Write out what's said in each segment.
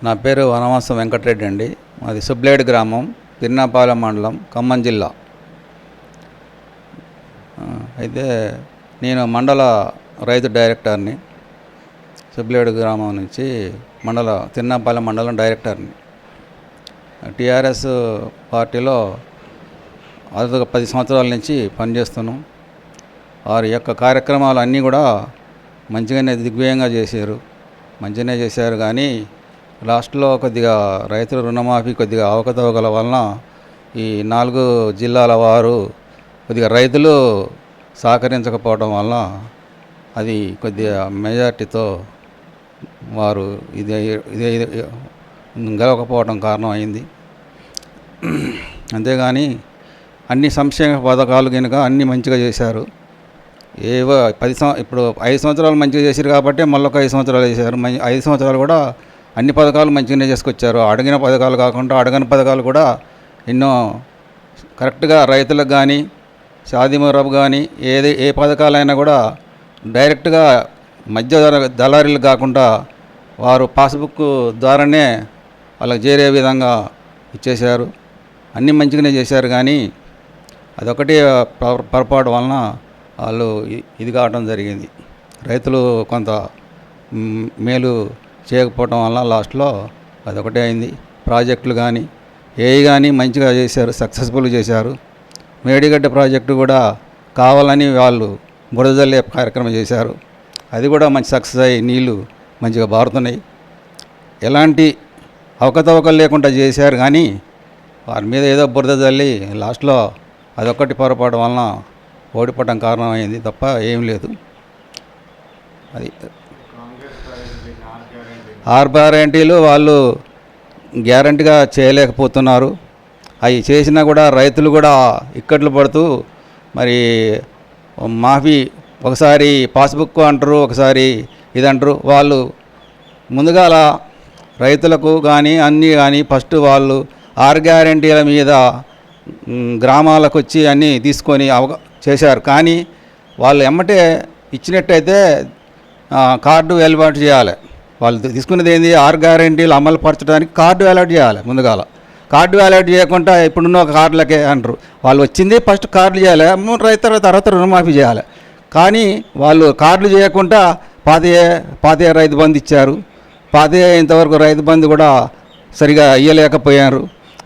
నా పేరు వనవాసం వెంకటరెడ్డి అండి. మాది సుబ్లేడ్ గ్రామం, తిరునాపాలెం మండలం, ఖమ్మం జిల్లా. అయితే నేను మండల రైతు డైరెక్టర్ని. సుబ్లేడ్ గ్రామం నుంచి తిరునాపాలెం మండలం డైరెక్టర్ని. టీఆర్ఎస్ పార్టీలో 10 సంవత్సరాల నుంచి పనిచేస్తున్నాం. వారి యొక్క కార్యక్రమాలు అన్నీ కూడా మంచిగానే దిగ్విజయంగా మంచిగానే చేశారు. కానీ లాస్ట్లో కొద్దిగా రైతుల రుణమాఫీ కొద్దిగా అవకతవకల వలన ఈ 4 జిల్లాల వారు కొద్దిగా రైతులు సహకరించకపోవడం వలన అది కొద్దిగా మెజార్టీతో వారు ఇదే గెలవకపోవడం కారణం అయింది. అంతేగాని అన్ని సంక్షేమ పథకాలు కనుక అన్నీ మంచిగా చేశారు. ఇప్పుడు 5 సంవత్సరాలు మంచిగా చేశారు కాబట్టి మళ్ళీ ఒక 5 సంవత్సరాలు చేశారు. 5 సంవత్సరాలు కూడా అన్ని పథకాలు మంచిగానే చేసుకొచ్చారు. అడిగిన పథకాలు కాకుండా అడగని పథకాలు కూడా ఎన్నో కరెక్ట్గా రైతులకు కానీ, షాదీ మురబ్ కానీ ఏ పథకాలైనా కూడా డైరెక్ట్గా మధ్య దళారీలు కాకుండా వారు పాస్బుక్ ద్వారానే వాళ్ళకి చేరే విధంగా ఇచ్చేశారు. అన్నీ మంచిగానే చేశారు. కానీ అదొకటి పొరపాటు వలన వాళ్ళు ఇది కావడం జరిగింది. రైతులు కొంత మేలు చేయకపోవడం వల్ల లాస్ట్లో అదొకటే అయింది. ప్రాజెక్టులు కానీ కానీ మంచిగా చేశారు, సక్సెస్ఫుల్గా చేశారు. మేడిగడ్డ ప్రాజెక్టు కూడా కావాలని వాళ్ళు బురదజల్లే కార్యక్రమం చేశారు. అది కూడా మంచి సక్సెస్ అయ్యి నీళ్లు మంచిగా బారుతున్నాయి. ఎలాంటి అవకతవకలు లేకుండా చేశారు. కానీ వారి మీద ఏదో బురద జల్లి లాస్ట్లో అదొక్కటి పొరపాటు వలన ఓడిపోవడం కారణమైంది తప్ప ఏం లేదు. అది 6 గ్యారెంటీలు వాళ్ళు గ్యారెంటీగా చేయలేకపోతున్నారు. అవి చేసినా కూడా రైతులు కూడా ఇక్కట్లు పడుతూ మరి మాఫీ ఒకసారి పాస్బుక్ అంటారు, ఒకసారి ఇదంటారు. వాళ్ళు ముందుగా రైతులకు కానీ అన్నీ కానీ ఫస్ట్ వాళ్ళు 6 గ్యారెంటీల మీద గ్రామాలకు వచ్చి అన్నీ తీసుకొని చేశారు. కానీ వాళ్ళు ఎమ్మటే ఇచ్చినట్టయితే కార్డు వెలుబాటు చేయాలి. వాళ్ళు తీసుకునేది ఏంది 6 గ్యారెంటీలు అమలు పరచడానికి కార్డు అలాట్ చేయాలి. ముందుగాల కార్డు అలాట్ చేయకుండా ఇప్పుడున్న కార్డులకే అంటారు. వాళ్ళు వచ్చింది ఫస్ట్ కార్డులు చేయాలి, తర్వాత రుణమాఫీ చేయాలి. కానీ వాళ్ళు కార్డులు చేయకుండా పాతయ్య రైతు బంధు ఇచ్చారు. ఇంతవరకు రైతు బంధు కూడా సరిగా ఇయ్యలేకపోయారు.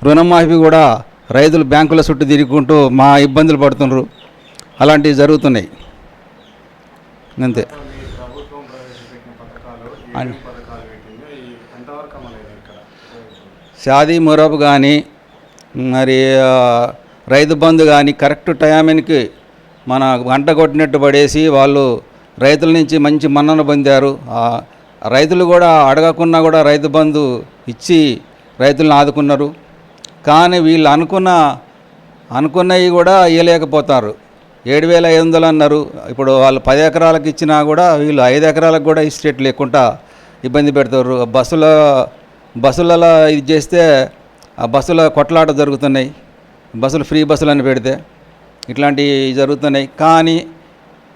రుణమాఫీ కూడా రైతులు బ్యాంకుల చుట్టూ తిరుగుకుంటూ ఇబ్బందులు పడుతున్నారు. అలాంటివి జరుగుతున్నాయి. అంతే. షాదీ మురబ్ కానీ మరి రైతు బంధు కానీ కరెక్ట్ టైంకి మన గంట కొట్టినట్టు పడేసి వాళ్ళు రైతుల నుంచి మంచి మన్నన పొందారు. రైతులు కూడా అడగకున్నా కూడా రైతు బంధు ఇచ్చి రైతులను ఆదుకున్నారు. కానీ వీళ్ళు అనుకున్నవి కూడా ఇవ్వలేకపోతారు. 7,500 అన్నారు. ఇప్పుడు వాళ్ళు 10 ఎకరాలకు ఇచ్చినా కూడా వీళ్ళు 5 ఎకరాలకు కూడా ఇచ్చేట్లు లేకుండా ఇబ్బంది పెడతారు. బస్సులలో ఇది చేస్తే ఆ బస్సుల కొట్లాట జరుగుతున్నాయి. బస్సులు ఫ్రీ బస్సులని పెడితే ఇట్లాంటివి జరుగుతున్నాయి. కానీ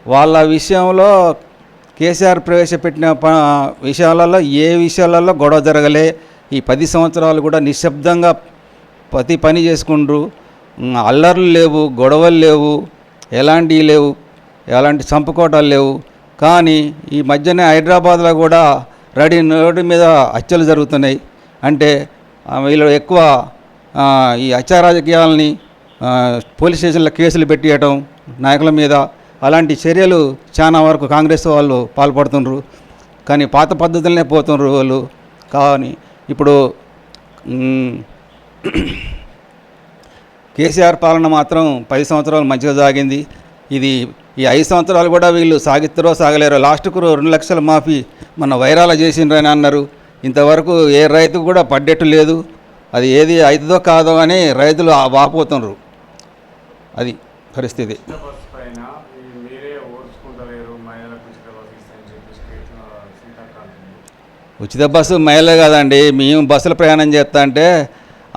వాళ్ళ విషయంలో కేసీఆర్ ప్రవేశపెట్టిన విషయాలలో ఏ విషయాలలో గొడవ జరగలే. ఈ 10 సంవత్సరాలు కూడా నిశ్శబ్దంగా ప్రతి పని చేసుకుంటూ అల్లర్లు లేవు, గొడవలు లేవు, ఎలాంటివి లేవు, ఎలాంటి చంపుకోటాలు లేవు. కానీ ఈ మధ్యనే హైదరాబాద్లో కూడా రోడ్డు మీద హత్యలు జరుగుతున్నాయి. అంటే వీళ్ళు ఎక్కువ ఈ హత్యా రాజకీయాలని పోలీస్ స్టేషన్లో కేసులు పెట్టియటం నాయకుల మీద, అలాంటి చర్యలు చాలా వరకు కాంగ్రెస్ వాళ్ళు పాల్పడుతున్నారు. కానీ పాత పద్ధతులనే పోతున్నారు వాళ్ళు. కానీ ఇప్పుడు కేసీఆర్ పాలన మాత్రం 10 సంవత్సరాలు మంచిగా సాగింది. ఈ 5 సంవత్సరాలు కూడా వీళ్ళు సాగిస్తారో సాగలేరో. లాస్ట్కు 2 లక్షల మాఫీ మన వైరాల చేసిండ్రని అన్నారు. ఇంతవరకు ఏ రైతు కూడా పడ్డట్టు లేదు. అది ఏది అవుతుందో కాదో అని రైతులు వాపోతున్నారు. అది పరిస్థితి. ఉచిత బస్సు మహిళలే కాదండి. మేము బస్సులో ప్రయాణం చేస్తా అంటే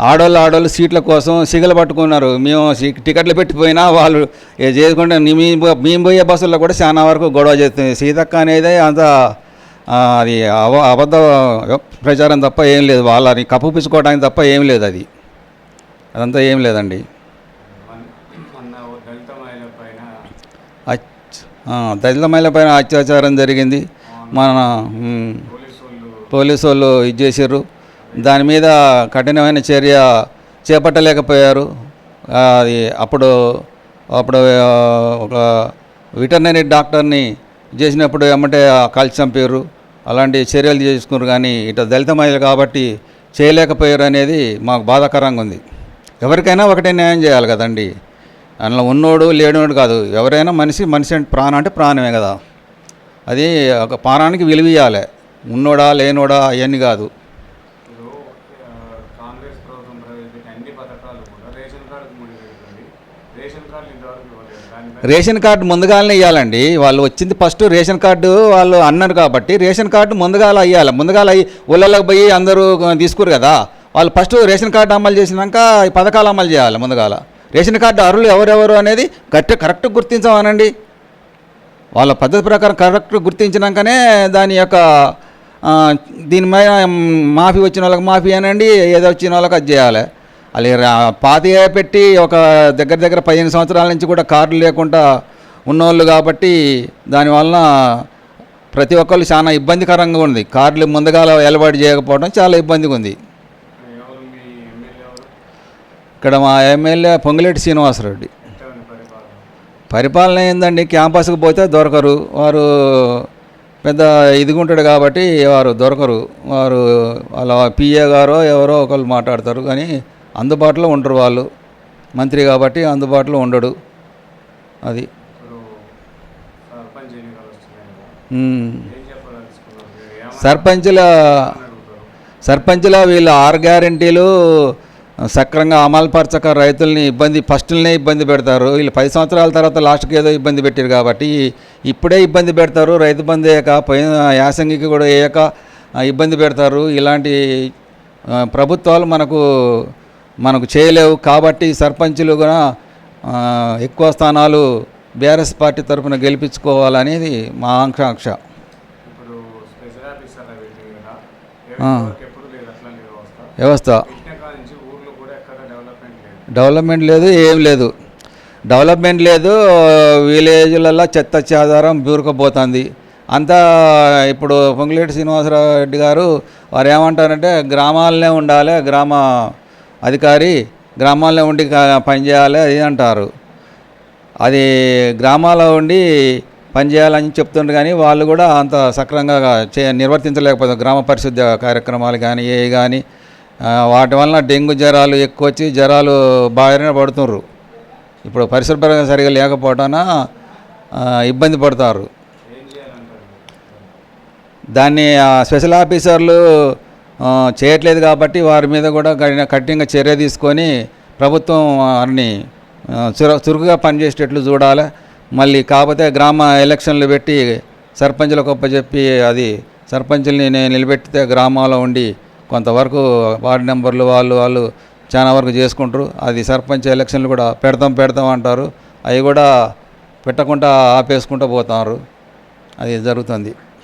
ఆడోళ్ళు సీట్ల కోసం సిగలు పట్టుకున్నారు. మేము టికెట్లు పెట్టిపోయినా వాళ్ళు చేసుకుంటే మేము పోయే బస్సుల్లో కూడా చాలా వరకు గొడవ చేస్తుంది. సీతక్క అనేది అంత అది అబద్ధ ప్రచారం తప్ప ఏం లేదు, వాళ్ళని కప్పుపించుకోవడానికి తప్ప ఏం లేదు, అదంతా ఏం లేదండి. దళిత మహిళ పైన అత్యాచారం జరిగింది, మన పోలీసు వాళ్ళు ఇది చేసారు, దాని మీద కఠినమైన చర్య చేపట్టలేకపోయారు. అది అప్పుడు ఒక వెటర్నరీ డాక్టర్ని చేసినప్పుడు ఏమంటే కాల్చి చంపారు, అలాంటి చర్యలు చేసుకున్నారు. కానీ ఇటు దళిత మహిళలు కాబట్టి చేయలేకపోయారు అనేది మాకు బాధాకరంగా ఉంది. ఎవరికైనా ఒకటే న్యాయం చేయాలి కదండి, అందులో ఉన్నోడు లేనివాడు కాదు, ఎవరైనా మనిషి అంటే ప్రాణం అంటే ప్రాణమే కదా, అది ఒక ప్రాణానికి విలువ ఇవ్వాలి, ఉన్నోడా లేనోడా అవన్నీ కాదు. రేషన్ కార్డు ముందుగానే ఇవ్వాలండి, వాళ్ళు వచ్చింది ఫస్ట్ రేషన్ కార్డు వాళ్ళు అన్నారు కాబట్టి రేషన్ కార్డు ముందుగాల ఇవ్వాలి, ముందుగాల ఊళ్ళలోకి పోయి అందరూ తీసుకురు కదా, వాళ్ళు ఫస్ట్ రేషన్ కార్డు అమలు చేసినాక ఈ పథకాలు అమలు చేయాలి. ముందుగాల రేషన్ కార్డు అర్హులు ఎవరెవరు అనేది కరెక్ట్ గుర్తించమనండి, వాళ్ళ పద్ధతి ప్రకారం కరెక్ట్ గుర్తించినాకనే దాని యొక్క దీని మీద మాఫీ వచ్చిన వాళ్ళకి మాఫీ అనండి, ఏదో వచ్చిన వాళ్ళకి అది చేయాలి. అలాగే పాతి పెట్టి ఒక దగ్గర 15 సంవత్సరాల నుంచి కూడా కార్డులు లేకుండా ఉన్నోళ్ళు కాబట్టి దానివల్ల ప్రతి ఒక్కళ్ళు చాలా ఇబ్బందికరంగా ఉంది, కార్డులు ముందుగా ఏర్పాటు చేయకపోవడం చాలా ఇబ్బందిగా ఉంది. ఇక్కడ మా ఎమ్మెల్యే పొంగులేటి శ్రీనివాసరెడ్డి. పరిపాలన ఏందండి, క్యాంపస్కి పోతే దొరకరు, వారు పెద్ద ఇదిగుంటాడు కాబట్టి వారు దొరకరు, వారు వాళ్ళ పిఏ గారో ఎవరో ఒకళ్ళు మాట్లాడతారు కానీ అందుబాటులో ఉండరు, వాళ్ళు మంత్రి కాబట్టి అందుబాటులో ఉండడు. అది సర్పంచ్ల వీళ్ళు 6 గ్యారెంటీలు సక్రంగా అమలుపరచక రైతుల్ని ఫస్ట్లనే ఇబ్బంది పెడతారు. వీళ్ళు 10 సంవత్సరాల తర్వాత లాస్ట్కి ఏదో ఇబ్బంది పెట్టారు కాబట్టి ఇప్పుడే ఇబ్బంది పెడతారు. రైతు బంధు వేయక పోయిన యాసంగికి కూడా వేయక ఇబ్బంది పెడతారు. ఇలాంటి ప్రభుత్వాలు మనకు చేయలేవు కాబట్టి సర్పంచులు కూడా ఎక్కువ స్థానాలు బీఆర్ఎస్ పార్టీ తరఫున గెలిపించుకోవాలనేది మా ఆకాంక్ష. వ్యవస్థ డెవలప్మెంట్ లేదు, ఏం లేదు, డెవలప్మెంట్ లేదు. విలేజ్లలో చెత్త చెదారం బూరుకుపోతుంది అంతా. ఇప్పుడు పొంగులేటి శ్రీనివాసరెడ్డి గారు వారు ఏమంటారంటే గ్రామాలనే ఉండాలి, గ్రామ అధికారి గ్రామాల్లో ఉండి పనిచేయాలి అది అంటారు. అది గ్రామాల్లో ఉండి పనిచేయాలని చెప్తుండ్రు కానీ వాళ్ళు కూడా అంత సక్రమంగా నిర్వర్తించలేకపోతారు. గ్రామ పరిశుద్ధ కార్యక్రమాలు కానీ ఏ కానీ వాటి వలన డెంగ్యూ జ్వరాలు ఎక్కువ వచ్చి జ్వరాలు బాగానే పడుతున్నారు. ఇప్పుడు పరిశుభ్రంగా సరిగా లేకపోవటాన ఇబ్బంది పడతారు. దాన్ని స్పెషల్ ఆఫీసర్లు చేయట్లేదు కాబట్టి వారి మీద కూడా కఠినంగా చర్య తీసుకొని ప్రభుత్వం వారిని చురుకుగా పనిచేసేటట్లు చూడాలి. మళ్ళీ కాకపోతే గ్రామ ఎలక్షన్లు పెట్టి సర్పంచులకు చెప్పి అది సర్పంచుల్ని నిలబెట్టితే గ్రామాల్లో ఉండి కొంతవరకు వార్డు నెంబర్లు వాళ్ళు చాలా వరకు చేసుకుంటారు. అది సర్పంచ్ ఎలక్షన్లు కూడా పెడతాం అంటారు, అవి కూడా పెట్టకుండా ఆపేసుకుంటూ పోతారు. అది జరుగుతుంది.